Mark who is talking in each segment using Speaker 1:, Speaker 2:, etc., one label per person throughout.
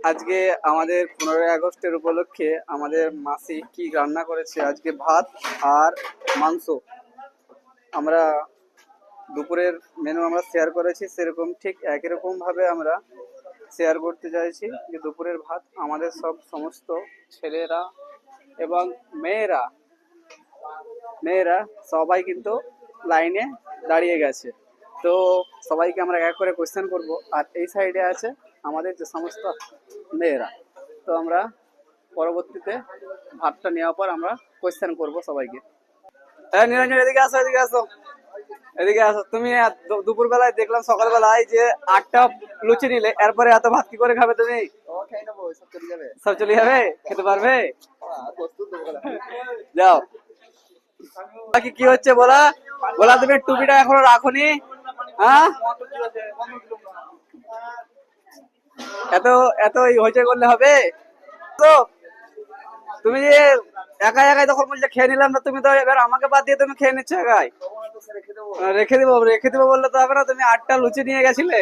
Speaker 1: আজকে আমাদের 15ই আগস্টের উপলক্ষে আমাদের মাসি কি রান্না করেছে, আজকে ভাত আর মাংস। আমরা দুপুরের মেনু আমরা শেয়ার করেছি, সেরকম ঠিক একই রকম ভাবে আমরা শেয়ার করতে চাইছি যে দুপুরের ভাত আমাদের সমস্ত ছেলেরা এবং মেয়েরা মেয়েরা সবাই কিন্তু লাইনে দাঁড়িয়ে গেছে। তো সবাইকে আমরা এক করে কোয়েশ্চেন করব, আর এই সাইডে আছে আমাদের যে সমস্ত মেয়েরা। তো আমরা পরবর্তীতে ভাতটা নেওয়ার পর আমরা কোয়েশ্চেন করব সবাইকে। হ্যাঁ নিরঞ্জন, এদিকে আসো, এদিকে আসো, এদিকে আসো। তুমি দুপুর বেলায় দেখলাম সকালবেলায় যে 8টা লুচি নিলে, এরপরে এত ভাত কি করে খাবে তুমি? সব চলে যাবে, খেতে পারবে? যাও। বাকি কি হচ্ছে বলা বলা, তুমি টুপিটা এখনো রাখোনি? হ্যাঁ, এত এত হইচই করলে হবে? তো তুমি যে একা একাই তখন বলছে খেয়ে নিলাম, না তুমি তো এবার আমাকে বাদ দিয়ে তুমি খেয়ে নিচ্ছ একাই। রেখে দিব বললে তো হবে না, তুমি 8টা লুচি নিয়ে গেছিলে।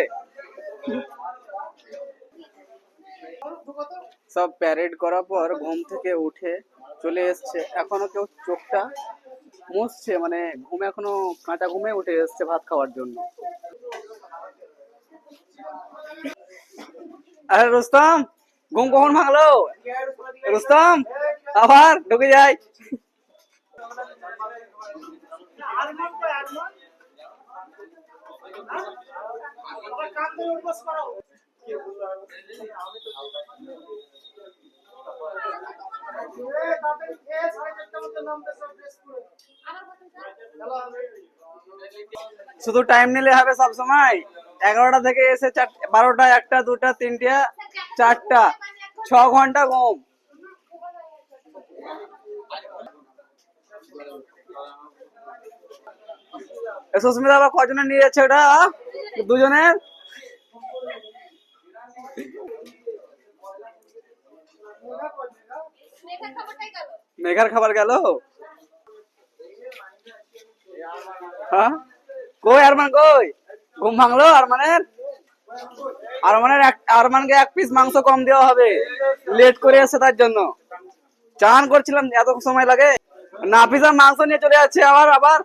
Speaker 1: সব প্যারেড করার পর ঘুম থেকে উঠে চলে এসছে, এখনো কেউ চোখটা মুছছে, মানে ঘুমে এখনো কাঁচা ঘুমে উঠে এসছে ভাত খাওয়ার জন্য। আরে রুস্তম, ঘুম কখন ভাঙলো? রুস্তম আবার ঢুকে যায়। শুধু টাইম নিলে হবে সব সময়? 11টা থেকে এসে 12টা, 1টা, 2টা, 3টা, 4টা, 6 ঘন্টা ঘুম। সুস্মিতা আবার কজনের নিয়ে যাচ্ছে ওটা? দুজনের। মেঘার খাবার গেল। হ্যাঁ, কই আরমান, কই? ঘুম ভাঙলো আরমানের? আরমানকে 1 পিস মাংস কম দেওয়া হবে, লেট করে আসছে তার জন্য। চান করছিলাম, এত সময় লাগে? নাফিসা মাংস নিয়ে চলে যাচ্ছে আবার আবার।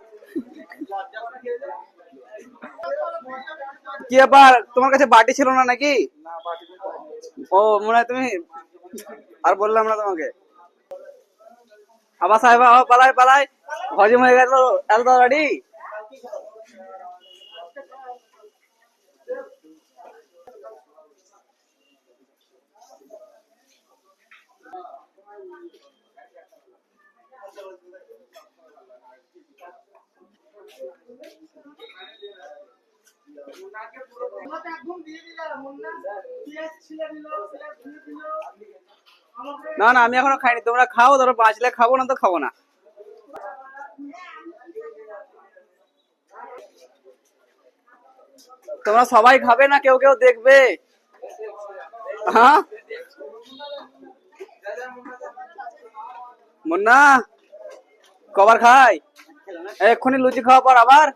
Speaker 1: কি ব্যাপার, তোমার কাছে বাটি ছিল না নাকি? ও মনে হয় তুমি, আর বললাম না তোমাকে। আবার সাহেব আবার পালাই পালাই, হজম হয়ে গেল এত তাড়াতাড়ি? না না, আমি এখনো খাইনি, তোমরা খাও, ধরো বাঁচলে খাবো, না তো খাবো না। তোমরা সবাই খাবে না কেউ কেউ দেখবে? হ্যাঁ মুন্না, কবার খাই? এক্ষুনি লুচি খাওয়া পর আবার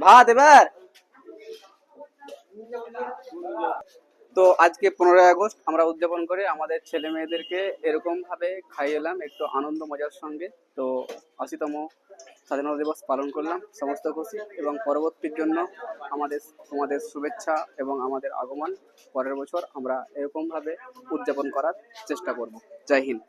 Speaker 1: ভাত এবার। তো আজকে 15ই আগস্ট আমরা উদযাপন করে আমাদের ছেলে মেয়েদেরকে এরকম ভাবে খাইয়েলাম একটু আনন্দ মজার সঙ্গে। তো 80তম স্বাধীনতা দিবস পালন করলাম, সমস্ত খুশি, এবং পরবর্তীর জন্য তোমাদের শুভেচ্ছা এবং আমাদের আগমন পরের বছর আমরা এরকম ভাবে উদযাপন করার চেষ্টা করব। জয় হিন্দ।